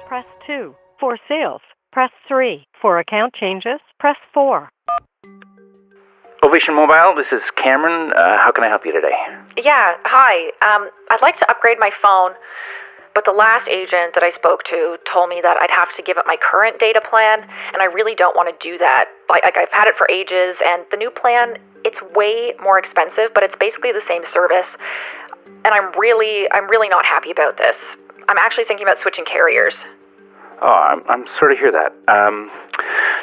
press 2. For sales, press 3. For account changes, press 4. Ovation Mobile, this is Cameron. How can I help you today? Yeah, hi. I'd like to upgrade my phone, but the last agent that I spoke to told me that I'd have to give up my current data plan, and I really don't want to do that. Like I've had it for ages, and the new plan, it's way more expensive, but it's basically the same service. And I'm really not happy about this. I'm actually thinking about switching carriers. Oh, I'm sorry to hear that.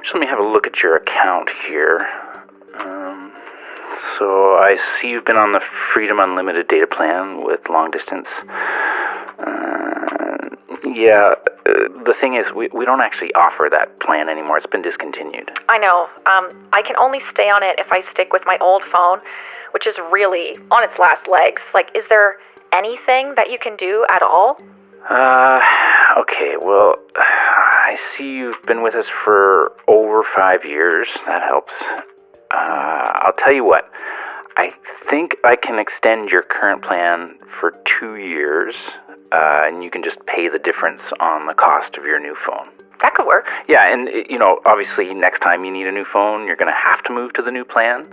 Just let me have a look at your account here. So I see you've been on the Freedom Unlimited data plan with long distance. The thing is, we don't actually offer that plan anymore. It's been discontinued. I know. I can only stay on it if I stick with my old phone, which is really on its last legs. Like, is there anything that you can do at all? Okay, well, I see you've been with us for over 5 years. That helps. I'll tell you what. I think I can extend your current plan for 2 years, and you can just pay the difference on the cost of your new phone. That could work. Yeah, and, obviously next time you need a new phone, you're going to have to move to the new plan,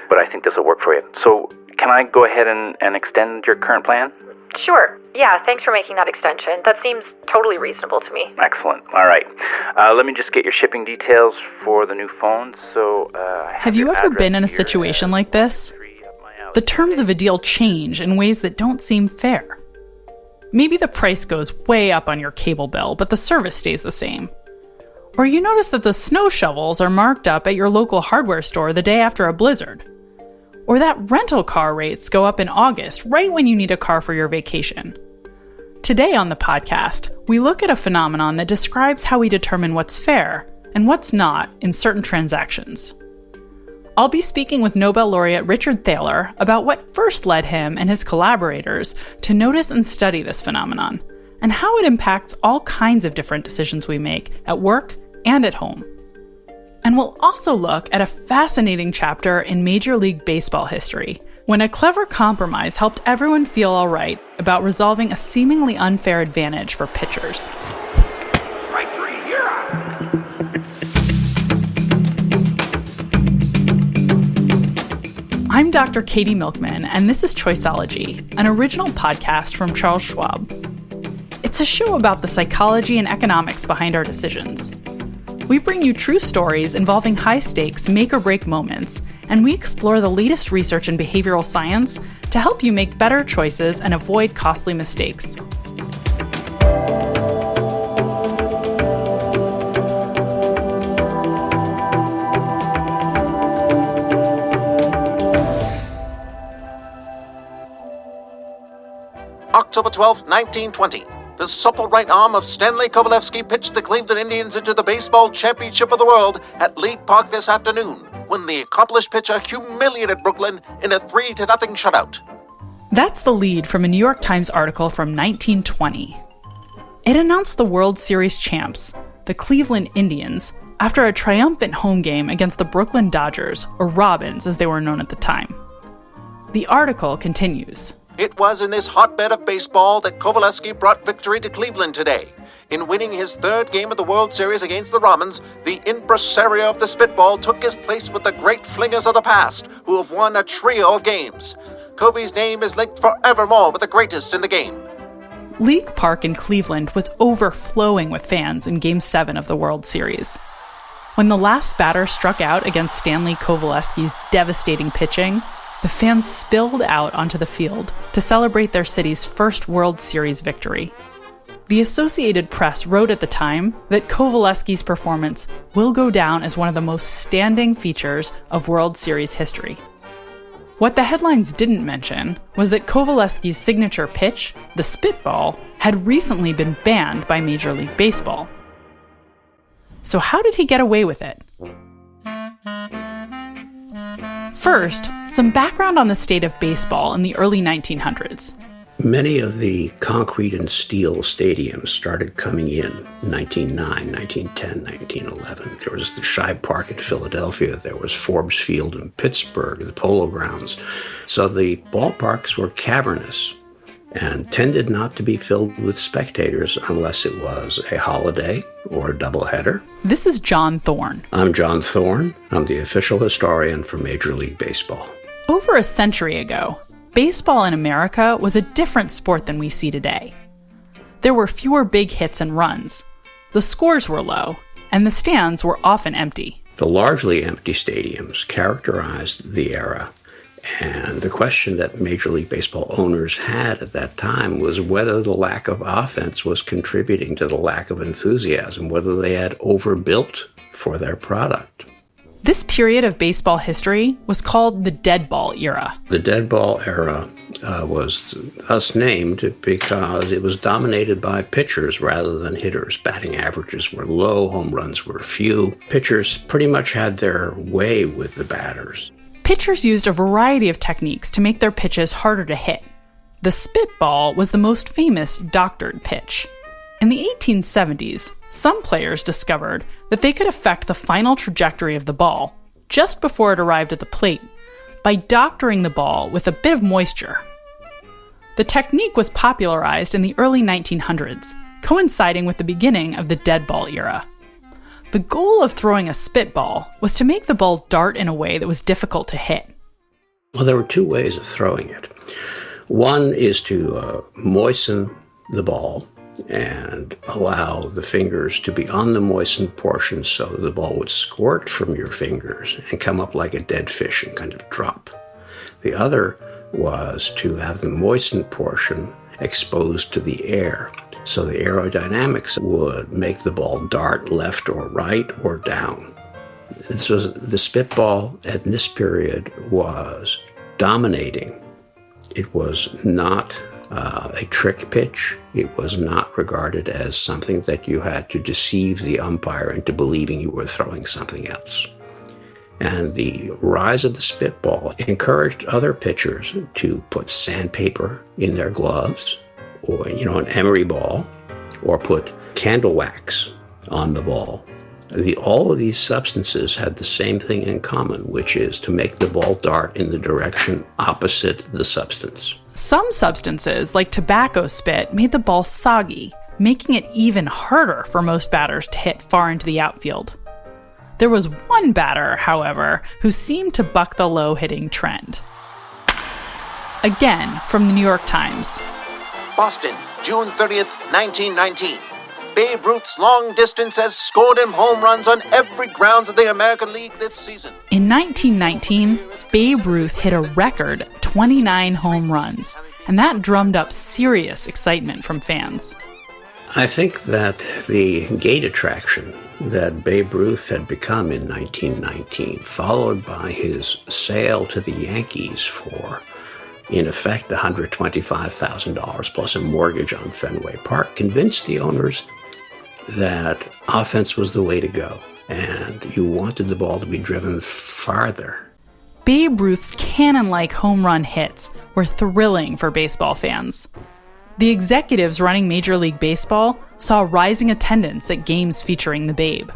but I think this will work for you. So can I go ahead and extend your current plan? Sure. Yeah, thanks for making that extension. That seems totally reasonable to me. Excellent. All right. Let me just get your shipping details for the new phone. So, have you ever been in a situation like this? The terms of a deal change in ways that don't seem fair. Maybe the price goes way up on your cable bill, but the service stays the same. Or you notice that the snow shovels are marked up at your local hardware store the day after a blizzard. Or that rental car rates go up in August, right when you need a car for your vacation. Today on the podcast, we look at a phenomenon that describes how we determine what's fair and what's not in certain transactions. I'll be speaking with Nobel laureate Richard Thaler about what first led him and his collaborators to notice and study this phenomenon, and how it impacts all kinds of different decisions we make at work and at home. And we'll also look at a fascinating chapter in Major League Baseball history, when a clever compromise helped everyone feel all right about resolving a seemingly unfair advantage for pitchers. Strike three, you're out. I'm Dr. Katie Milkman, and this is Choiceology, an original podcast from Charles Schwab. It's a show about the psychology and economics behind our decisions. We bring you true stories involving high-stakes, make-or-break moments, and we explore the latest research in behavioral science to help you make better choices and avoid costly mistakes. October 12, 1920. The supple right arm of Stanley Kovaleski pitched the Cleveland Indians into the baseball championship of the world at League Park this afternoon, when the accomplished pitcher humiliated Brooklyn in a 3-0 shutout. That's the lead from a New York Times article from 1920. It announced the World Series champs, the Cleveland Indians, after a triumphant home game against the Brooklyn Dodgers, or Robins as they were known at the time. The article continues. It was in this hotbed of baseball that Kovaleski brought victory to Cleveland today. In winning his third game of the World Series against the Robins, the impresario of the spitball took his place with the great flingers of the past, who have won a trio of games. Covey's name is linked forevermore with the greatest in the game. League Park in Cleveland was overflowing with fans in Game 7 of the World Series. When the last batter struck out against Stanley Kovaleski's devastating pitching, the fans spilled out onto the field to celebrate their city's first World Series victory. The Associated Press wrote at the time that Kovaleski's performance will go down as one of the most standing features of World Series history. What the headlines didn't mention was that Kovaleski's signature pitch, the spitball, had recently been banned by Major League Baseball. So how did he get away with it? First, some background on the state of baseball in the early 1900s. Many of the concrete and steel stadiums started coming in 1909, 1910, 1911. There was the Shibe Park in Philadelphia. There was Forbes Field in Pittsburgh, the Polo Grounds. So the ballparks were cavernous. and tended not to be filled with spectators unless it was a holiday or a doubleheader. This is John Thorn. I'm John Thorn. I'm the official historian for Major League Baseball. Over a century ago, baseball in America was a different sport than we see today. There were fewer big hits and runs, the scores were low, and the stands were often empty. The largely empty stadiums characterized the era, and the question that Major League Baseball owners had at that time was whether the lack of offense was contributing to the lack of enthusiasm, whether they had overbuilt for their product. This period of baseball history was called the dead ball era. The dead ball era was thus named because it was dominated by pitchers rather than hitters. Batting averages were low, home runs were few. Pitchers pretty much had their way with the batters. Pitchers used a variety of techniques to make their pitches harder to hit. The spitball was the most famous doctored pitch. In the 1870s, some players discovered that they could affect the final trajectory of the ball just before it arrived at the plate by doctoring the ball with a bit of moisture. The technique was popularized in the early 1900s, coinciding with the beginning of the dead ball era. The goal of throwing a spitball was to make the ball dart in a way that was difficult to hit. Well, there were two ways of throwing it. One is to moisten the ball and allow the fingers to be on the moistened portion so the ball would squirt from your fingers and come up like a dead fish and kind of drop. The other was to have the moistened portion exposed to the air, so the aerodynamics would make the ball dart left or right or down. So the spitball at this period was dominating. It was not a trick pitch. It was not regarded as something that you had to deceive the umpire into believing you were throwing something else. And the rise of the spitball encouraged other pitchers to put sandpaper in their gloves, or, an emery ball, or put candle wax on the ball. All of these substances had the same thing in common, which is to make the ball dart in the direction opposite the substance. Some substances, like tobacco spit, made the ball soggy, making it even harder for most batters to hit far into the outfield. There was one batter, however, who seemed to buck the low-hitting trend. Again, from the New York Times. Boston, June 30th, 1919. Babe Ruth's long distance has scored him home runs on every grounds of the American League this season. In 1919, Babe Ruth hit a record 29 home runs, and that drummed up serious excitement from fans. I think that the gate attraction that Babe Ruth had become in 1919, followed by his sale to the Yankees for, in effect, $125,000 plus a mortgage on Fenway Park, convinced the owners that offense was the way to go, and you wanted the ball to be driven farther. Babe Ruth's cannon-like home run hits were thrilling for baseball fans. The executives running Major League Baseball saw rising attendance at games featuring the Babe.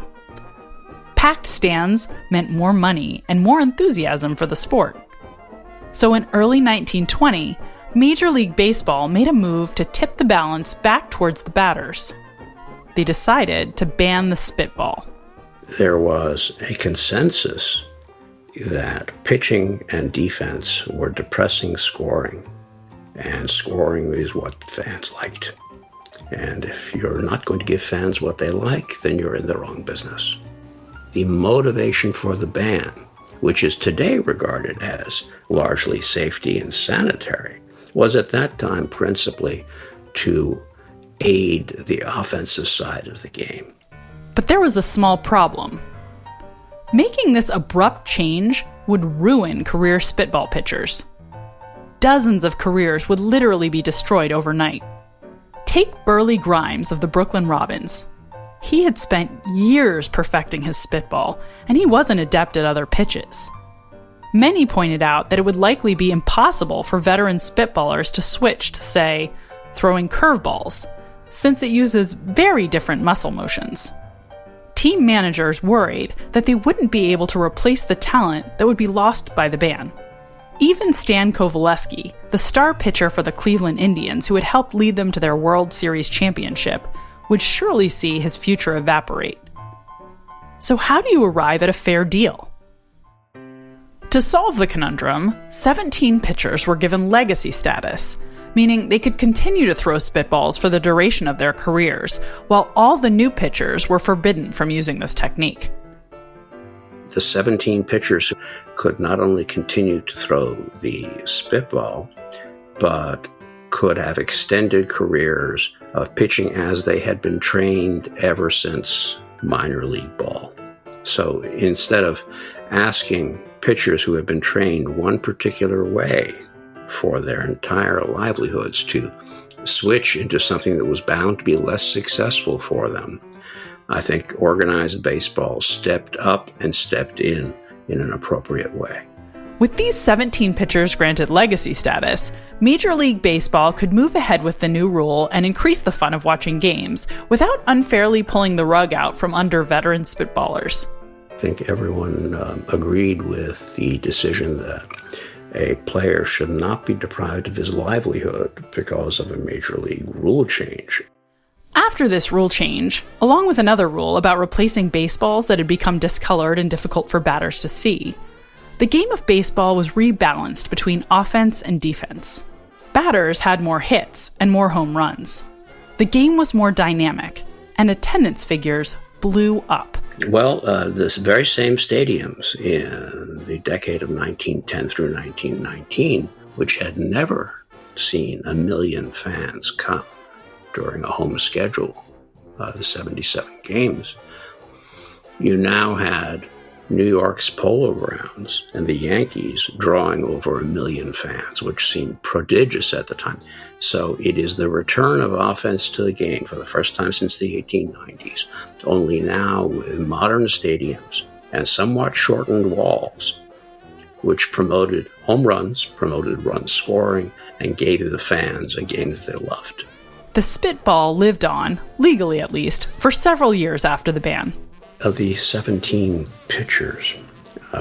Packed stands meant more money and more enthusiasm for the sport. So in early 1920, Major League Baseball made a move to tip the balance back towards the batters. They decided to ban the spitball. There was a consensus that pitching and defense were depressing scoring, and scoring is what fans liked. And if you're not going to give fans what they like, then you're in the wrong business. The motivation for the ban, which is today regarded as largely safety and sanitary, was at that time principally to aid the offensive side of the game. But there was a small problem. Making this abrupt change would ruin career spitball pitchers. Dozens of careers would literally be destroyed overnight. Take Burley Grimes of the Brooklyn Robins. He had spent years perfecting his spitball, and he wasn't adept at other pitches. Many pointed out that it would likely be impossible for veteran spitballers to switch to, say, throwing curveballs, since it uses very different muscle motions. Team managers worried that they wouldn't be able to replace the talent that would be lost by the ban. Even Stan Kovaleski, the star pitcher for the Cleveland Indians who had helped lead them to their World Series championship, would surely see his future evaporate. So how do you arrive at a fair deal? To solve the conundrum, 17 pitchers were given legacy status, meaning they could continue to throw spitballs for the duration of their careers, while all the new pitchers were forbidden from using this technique. The 17 pitchers could not only continue to throw the spitball, but could have extended careers of pitching as they had been trained ever since minor league ball. So instead of asking pitchers who had been trained one particular way for their entire livelihoods to switch into something that was bound to be less successful for them, I think organized baseball stepped up and stepped in an appropriate way. With these 17 pitchers granted legacy status, Major League Baseball could move ahead with the new rule and increase the fun of watching games without unfairly pulling the rug out from under veteran spitballers. I think everyone agreed with the decision that a player should not be deprived of his livelihood because of a major league rule change. After this rule change, along with another rule about replacing baseballs that had become discolored and difficult for batters to see, the game of baseball was rebalanced between offense and defense. Batters had more hits and more home runs. The game was more dynamic, and attendance figures blew up. Well, this very same stadiums in the decade of 1910 through 1919, which had never seen 1 million fans come during a home schedule, the 77 games, you now had New York's Polo Grounds and the Yankees drawing over 1 million fans, which seemed prodigious at the time. So it is the return of offense to the game for the first time since the 1890s, only now with modern stadiums and somewhat shortened walls, which promoted home runs, promoted run scoring, and gave the fans a game that they loved. The spitball lived on, legally at least, for several years after the ban. Of the 17 pitchers,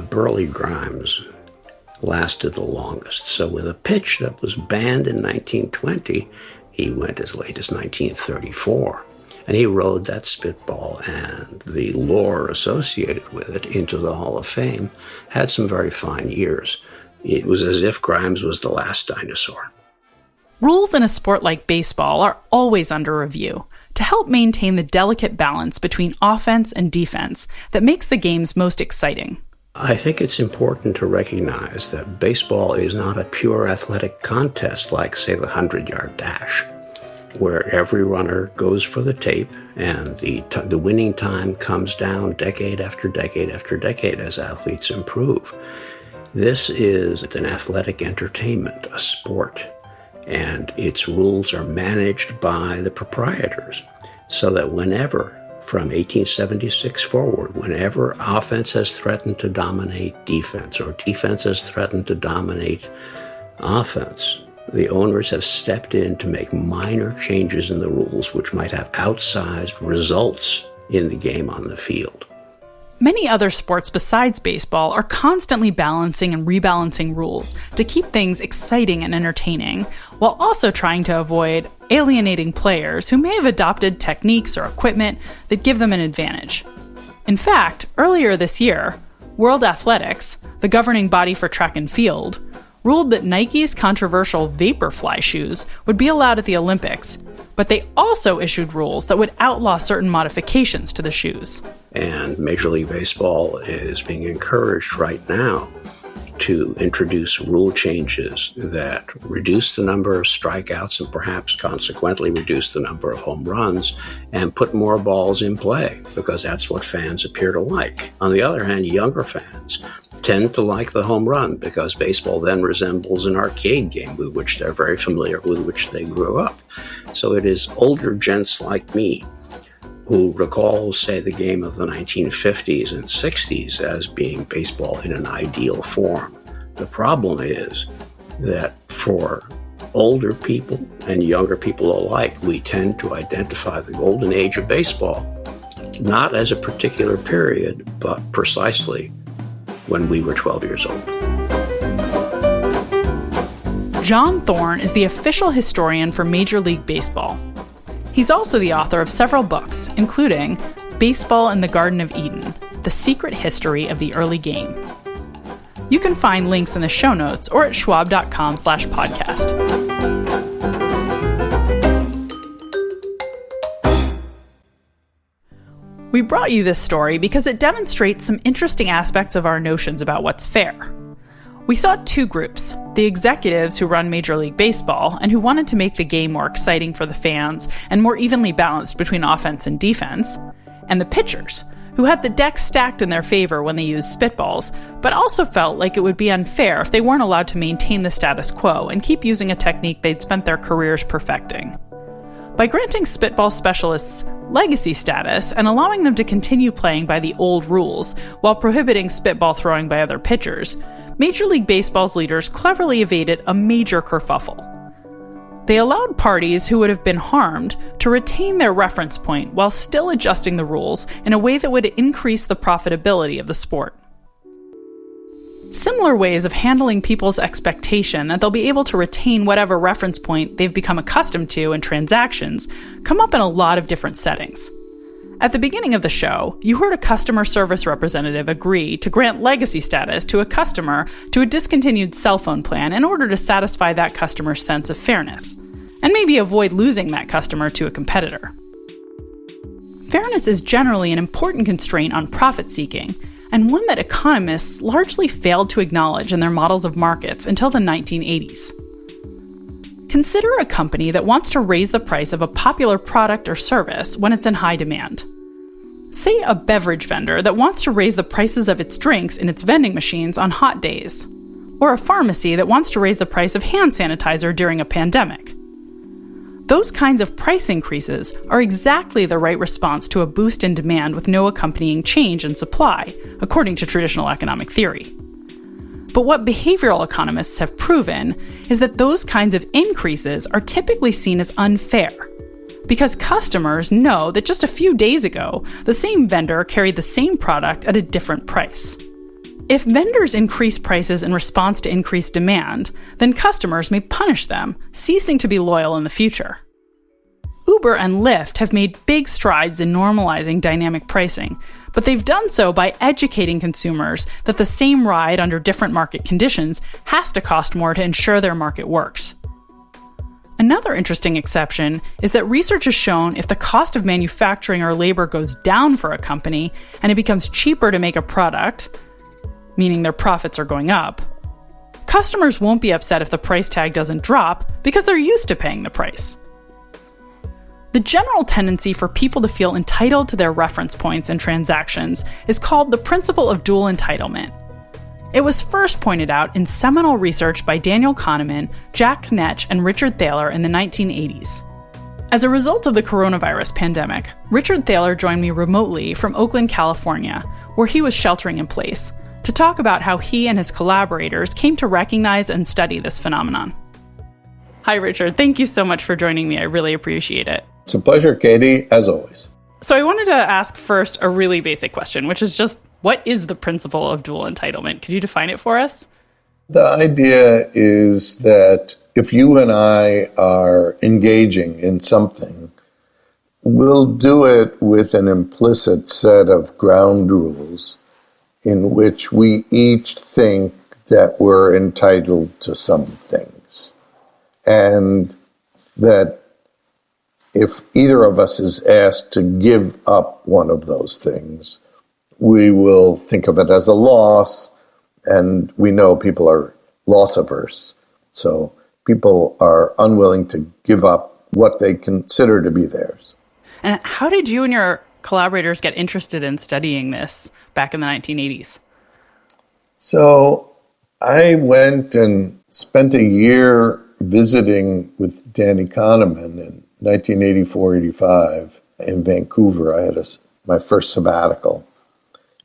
Burley Grimes lasted the longest. So with a pitch that was banned in 1920, he went as late as 1934. And he rode that spitball and the lore associated with it into the Hall of Fame, had some very fine years. It was as if Grimes was the last dinosaur. Rules in a sport like baseball are always under review to help maintain the delicate balance between offense and defense that makes the games most exciting. I think it's important to recognize that baseball is not a pure athletic contest like, say, the 100-yard dash, where every runner goes for the tape and the winning time comes down decade after decade after decade as athletes improve. This is an athletic entertainment, a sport, and its rules are managed by the proprietors, so that whenever, from 1876 forward, whenever offense has threatened to dominate defense or defense has threatened to dominate offense, the owners have stepped in to make minor changes in the rules which might have outsized results in the game on the field. Many other sports besides baseball are constantly balancing and rebalancing rules to keep things exciting and entertaining, while also trying to avoid alienating players who may have adopted techniques or equipment that give them an advantage. In fact, earlier this year, World Athletics, the governing body for track and field, ruled that Nike's controversial Vaporfly shoes would be allowed at the Olympics, but they also issued rules that would outlaw certain modifications to the shoes. And Major League Baseball is being encouraged right now to introduce rule changes that reduce the number of strikeouts and perhaps consequently reduce the number of home runs and put more balls in play, because that's what fans appear to like. On the other hand, younger fans tend to like the home run because baseball then resembles an arcade game with which they're very familiar, with which they grew up. So it is older gents like me who recall, say, the game of the 1950s and 60s as being baseball in an ideal form. The problem is that for older people and younger people alike, we tend to identify the golden age of baseball not as a particular period, but precisely when we were 12 years old. John Thorn is the official historian for Major League Baseball. He's also the author of several books, including Baseball in the Garden of Eden, The Secret History of the Early Game. You can find links in the show notes or at schwab.com/podcast. We brought you this story because it demonstrates some interesting aspects of our notions about what's fair. We saw two groups, the executives who run Major League Baseball and who wanted to make the game more exciting for the fans and more evenly balanced between offense and defense, and the pitchers, who had the deck stacked in their favor when they used spitballs, but also felt like it would be unfair if they weren't allowed to maintain the status quo and keep using a technique they'd spent their careers perfecting. By granting spitball specialists legacy status and allowing them to continue playing by the old rules while prohibiting spitball throwing by other pitchers, Major League Baseball's leaders cleverly evaded a major kerfuffle. They allowed parties who would have been harmed to retain their reference point while still adjusting the rules in a way that would increase the profitability of the sport. Similar ways of handling people's expectation that they'll be able to retain whatever reference point they've become accustomed to in transactions come up in a lot of different settings. At the beginning of the show, you heard a customer service representative agree to grant legacy status to a customer to a discontinued cell phone plan in order to satisfy that customer's sense of fairness, and maybe avoid losing that customer to a competitor. Fairness is generally an important constraint on profit-seeking, and one that economists largely failed to acknowledge in their models of markets until the 1980s. Consider a company that wants to raise the price of a popular product or service when it's in high demand. Say a beverage vendor that wants to raise the prices of its drinks in its vending machines on hot days, or a pharmacy that wants to raise the price of hand sanitizer during a pandemic. Those kinds of price increases are exactly the right response to a boost in demand with no accompanying change in supply, according to traditional economic theory. But what behavioral economists have proven is that those kinds of increases are typically seen as unfair, because customers know that just a few days ago, the same vendor carried the same product at a different price. If vendors increase prices in response to increased demand, then customers may punish them, ceasing to be loyal in the future. Uber and Lyft have made big strides in normalizing dynamic pricing, but they've done so by educating consumers that the same ride under different market conditions has to cost more to ensure their market works. Another interesting exception is that research has shown if the cost of manufacturing or labor goes down for a company and it becomes cheaper to make a product, meaning their profits are going up, customers won't be upset if the price tag doesn't drop because they're used to paying the price. The general tendency for people to feel entitled to their reference points in transactions is called the principle of dual entitlement. It was first pointed out in seminal research by Daniel Kahneman, Jack Knetch, and Richard Thaler in the 1980s. As a result of the coronavirus pandemic, Richard Thaler joined me remotely from Oakland, California, where he was sheltering in place, to talk about how he and his collaborators came to recognize and study this phenomenon. Hi, Richard. Thank you so much for joining me. I really appreciate it. It's a pleasure, Katie, as always. So I wanted to ask first a really basic question, which is just, what is the principle of dual entitlement? Could you define it for us? The idea is that if you and I are engaging in something, we'll do it with an implicit set of ground rules in which we each think that we're entitled to some things. And that if either of us is asked to give up one of those things, we will think of it as a loss, and we know people are loss averse. So people are unwilling to give up what they consider to be theirs. And how did you and your collaborators get interested in studying this back in the 1980s? So I went and spent a year visiting with Danny Kahneman in 1984-85 in Vancouver. I had my first sabbatical.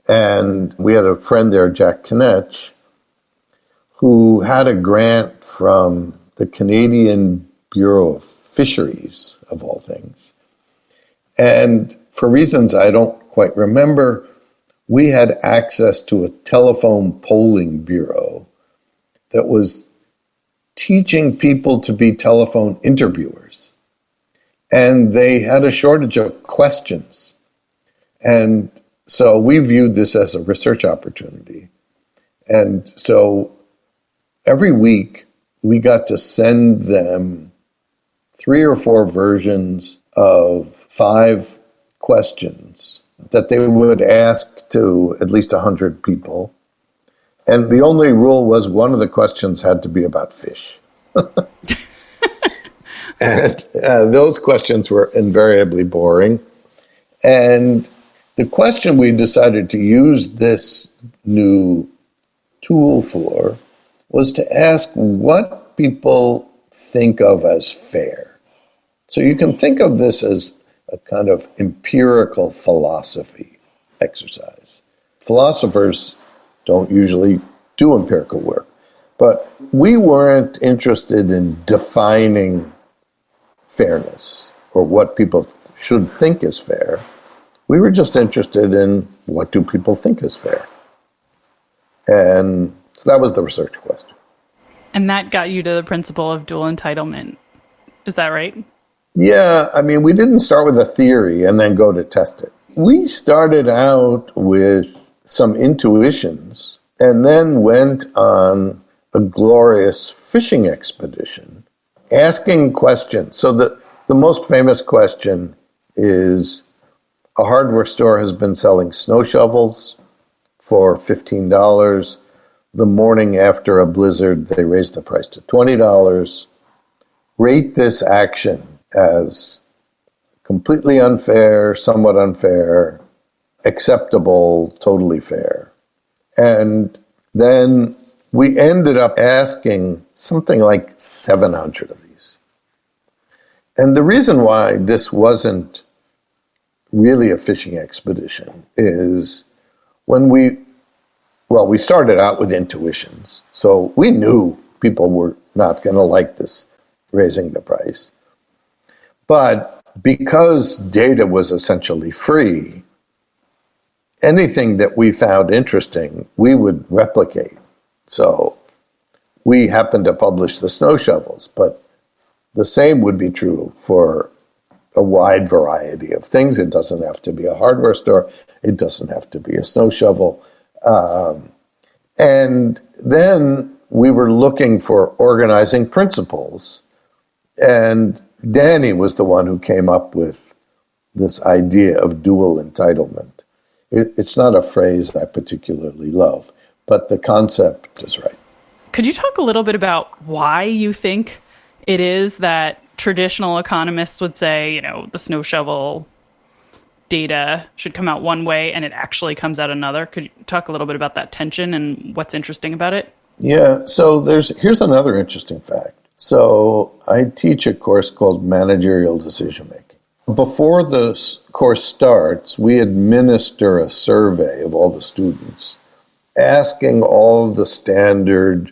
And we had a friend there, Jack Knetch, who had a grant from the Canadian Bureau of Fisheries, of all things. And for reasons I don't quite remember, we had access to a telephone polling bureau that was teaching people to be telephone interviewers. And they had a shortage of questions. And so we viewed this as a research opportunity. And so every week we got to send them 3 or 4 versions of 5 questions that they would ask to at least 100 people. And the only rule was one of the questions had to be about fish. And those questions were invariably boring. And the question we decided to use this new tool for was to ask what people think of as fair. So you can think of this as a kind of empirical philosophy exercise. Philosophers don't usually do empirical work, but we weren't interested in defining fairness or what people should think is fair. We were just interested in what do people think is fair. And so that was the research question. And that got you to the principle of dual entitlement. Is that right? Yeah, I mean, we didn't start with a theory and then go to test it. We started out with some intuitions and then went on a glorious fishing expedition, asking questions. So the most famous question is, a hardware store has been selling snow shovels for $15. The morning after a blizzard, they raised the price to $20. Rate this action as completely unfair, somewhat unfair, acceptable, totally fair. And then we ended up asking something like 700 of these. And the reason why this wasn't really a fishing expedition is when we started out with intuitions. So we knew people were not going to like this raising the price. But because data was essentially free, anything that we found interesting, we would replicate. So we happened to publish the snow shovels, but the same would be true for a wide variety of things. It doesn't have to be a hardware store. It doesn't have to be a snow shovel. And then we were looking for organizing principles. And Janey was the one who came up with this idea of dual entitlement. It's not a phrase I particularly love, but the concept is right. Could you talk a little bit about why you think it is that traditional economists would say, the snow shovel data should come out one way and it actually comes out another? Could you talk a little bit about that tension and what's interesting about it? Yeah, so here's another interesting fact. So I teach a course called Managerial Decision Making. Before the course starts, we administer a survey of all the students, asking all the standard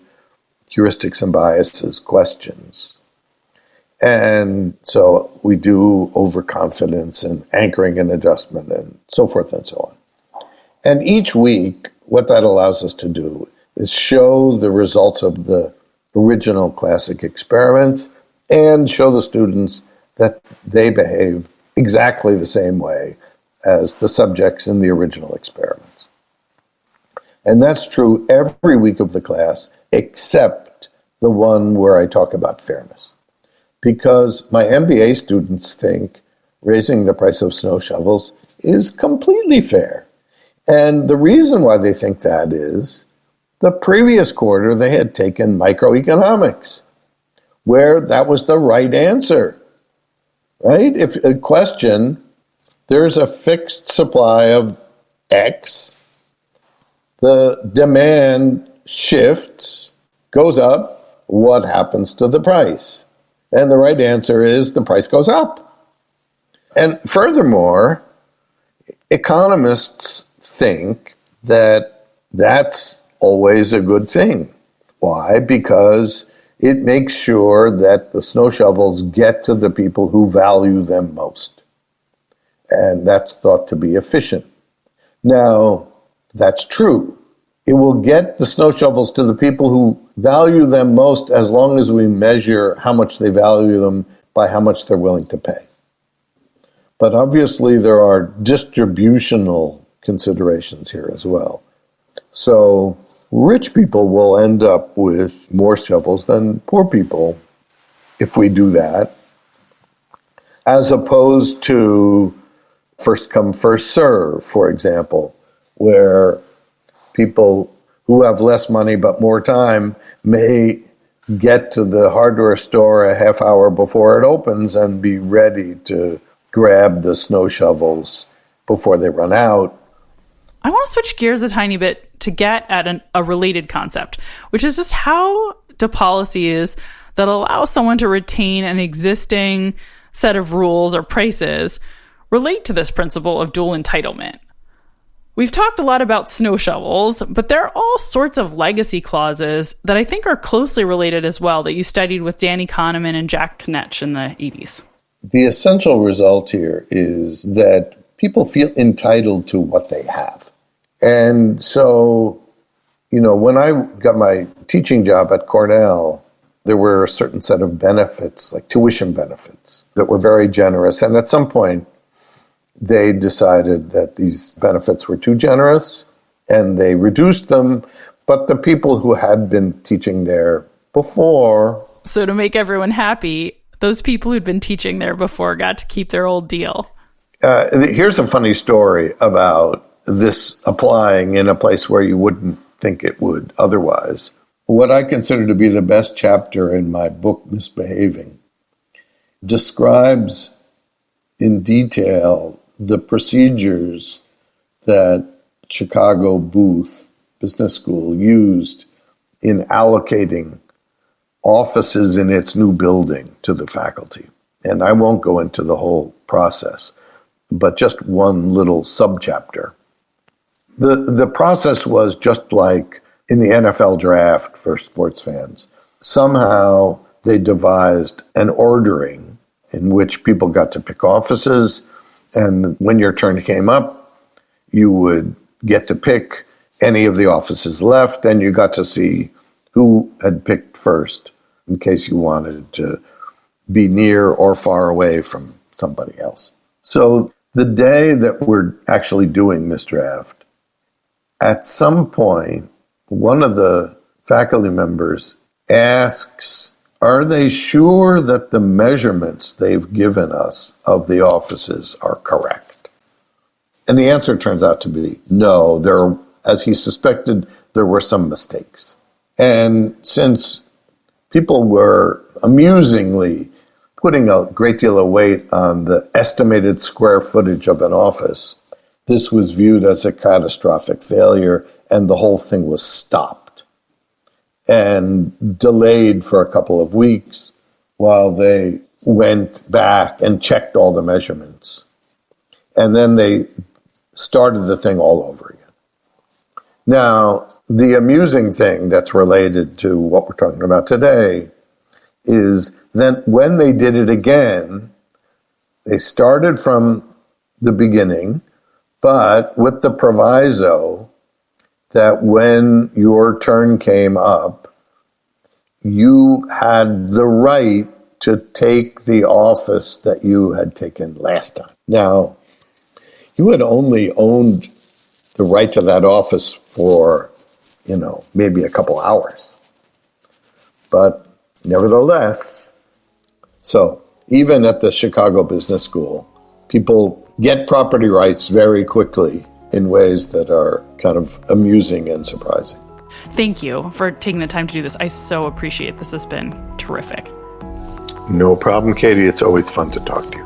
heuristics and biases questions. And so we do overconfidence and anchoring and adjustment and so forth and so on. And each week, what that allows us to do is show the results of the original classic experiments and show the students that they behave exactly the same way as the subjects in the original experiments. And that's true every week of the class, except the one where I talk about fairness. Because my MBA students think raising the price of snow shovels is completely fair. And the reason why they think that is the previous quarter they had taken microeconomics, where that was the right answer, right? If a question, there's a fixed supply of X, the demand shifts, goes up, what happens to the price? And the right answer is the price goes up. And furthermore, economists think that that's always a good thing. Why? Because it makes sure that the snow shovels get to the people who value them most. And that's thought to be efficient. Now, that's true. It will get the snow shovels to the people who value them most as long as we measure how much they value them by how much they're willing to pay. But obviously there are distributional considerations here as well. So rich people will end up with more shovels than poor people if we do that, as opposed to first come, first serve, for example, where people who have less money but more time may get to the hardware store a half hour before it opens and be ready to grab the snow shovels before they run out. I want to switch gears a tiny bit to get at a related concept, which is just how do policies that allow someone to retain an existing set of rules or prices relate to this principle of dual entitlement. We've talked a lot about snow shovels, but there are all sorts of legacy clauses that I think are closely related as well that you studied with Danny Kahneman and Jack Knetch in the 80s. The essential result here is that people feel entitled to what they have. And so, when I got my teaching job at Cornell, there were a certain set of benefits, like tuition benefits, that were very generous. And at some point, they decided that these benefits were too generous, and they reduced them. But the people who had been teaching there before... So to make everyone happy, those people who'd been teaching there before got to keep their old deal. Here's a funny story about this applying in a place where you wouldn't think it would otherwise. What I consider to be the best chapter in my book, Misbehaving, describes in detail the procedures that Chicago Booth Business School used in allocating offices in its new building to the faculty. And I won't go into the whole process, but just one little subchapter. The process was just like in the NFL draft for sports fans. Somehow they devised an ordering in which people got to pick offices, and when your turn came up, you would get to pick any of the offices left, and you got to see who had picked first in case you wanted to be near or far away from somebody else. So the day that we're actually doing this draft, at some point, one of the faculty members asks, are they sure that the measurements they've given us of the offices are correct? And the answer turns out to be no. As he suspected, there were some mistakes. And since people were amusingly putting a great deal of weight on the estimated square footage of an office, this was viewed as a catastrophic failure, and the whole thing was stopped and delayed for a couple of weeks while they went back and checked all the measurements. And then they started the thing all over again. Now, the amusing thing that's related to what we're talking about today is that when they did it again, they started from the beginning, but with the proviso that when your turn came up, you had the right to take the office that you had taken last time. Now, you had only owned the right to that office for, maybe a couple hours. But nevertheless, so even at the Chicago Business School, people get property rights very quickly in ways that are kind of amusing and surprising. Thank you for taking the time to do this. I so appreciate this. Has been terrific. No problem, Katie. It's always fun to talk to you.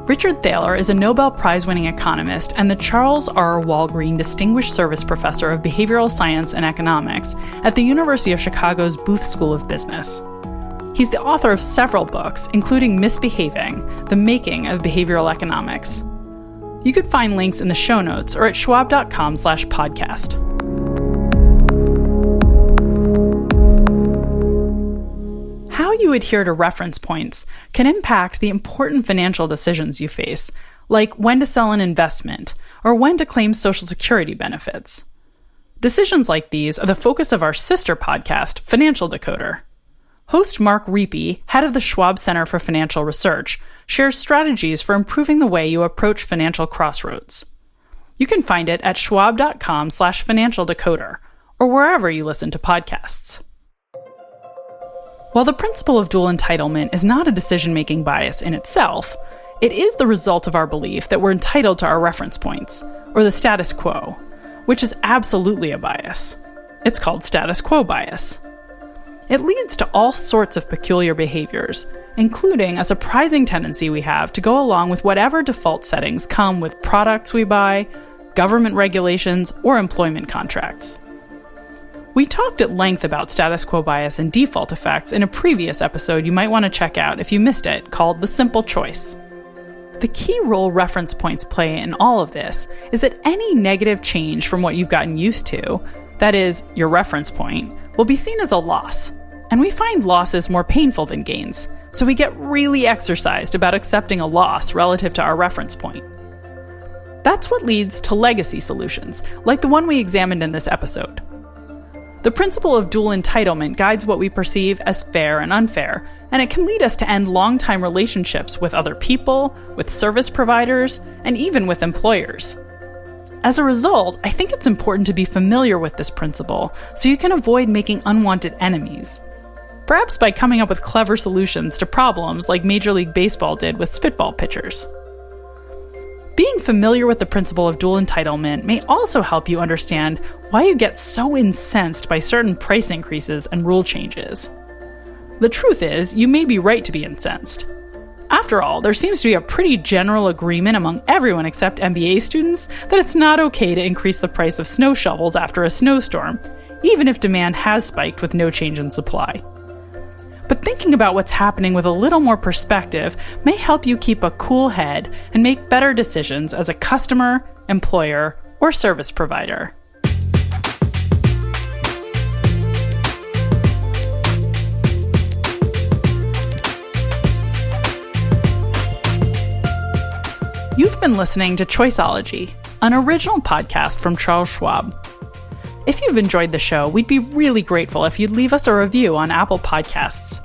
Richard Thaler is a Nobel Prize-winning economist and the Charles R. Walgreen Distinguished Service Professor of Behavioral Science and Economics at the University of Chicago's Booth School of Business. He's the author of several books, including Misbehaving, The Making of Behavioral Economics. You could find links in the show notes or at schwab.com/podcast. How you adhere to reference points can impact the important financial decisions you face, like when to sell an investment, or when to claim Social Security benefits. Decisions like these are the focus of our sister podcast, Financial Decoder. Host Mark Reapy, head of the Schwab Center for Financial Research, shares strategies for improving the way you approach financial crossroads. You can find it at schwab.com/financial decoder or wherever you listen to podcasts. While the principle of dual entitlement is not a decision-making bias in itself, it is the result of our belief that we're entitled to our reference points, or the status quo, which is absolutely a bias. It's called status quo bias. It leads to all sorts of peculiar behaviors, including a surprising tendency we have to go along with whatever default settings come with products we buy, government regulations, or employment contracts. We talked at length about status quo bias and default effects in a previous episode you might want to check out if you missed it, called The Simple Choice. The key role reference points play in all of this is that any negative change from what you've gotten used to, that is, your reference point, will be seen as a loss. And we find losses more painful than gains, so we get really exercised about accepting a loss relative to our reference point. That's what leads to legacy solutions, like the one we examined in this episode. The principle of dual entitlement guides what we perceive as fair and unfair, and it can lead us to end long-time relationships with other people, with service providers, and even with employers. As a result, I think it's important to be familiar with this principle so you can avoid making unwanted enemies. Perhaps by coming up with clever solutions to problems like Major League Baseball did with spitball pitchers. Being familiar with the principle of dual entitlement may also help you understand why you get so incensed by certain price increases and rule changes. The truth is, you may be right to be incensed. After all, there seems to be a pretty general agreement among everyone except MBA students that it's not okay to increase the price of snow shovels after a snowstorm, even if demand has spiked with no change in supply. But thinking about what's happening with a little more perspective may help you keep a cool head and make better decisions as a customer, employer, or service provider. You've been listening to Choiceology, an original podcast from Charles Schwab. If you've enjoyed the show, we'd be really grateful if you'd leave us a review on Apple Podcasts.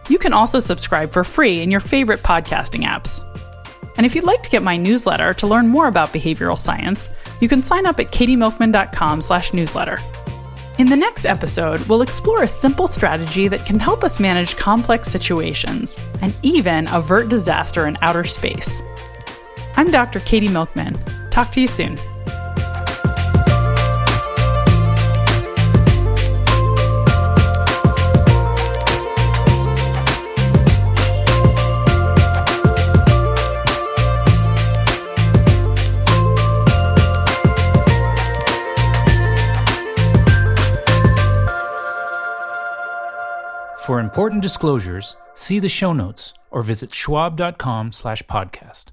You can also subscribe for free in your favorite podcasting apps. And if you'd like to get my newsletter to learn more about behavioral science, you can sign up at katiemilkman.com/newsletter. In the next episode, we'll explore a simple strategy that can help us manage complex situations and even avert disaster in outer space. I'm Dr. Katie Milkman. Talk to you soon. For important disclosures, see the show notes or visit schwab.com/podcast.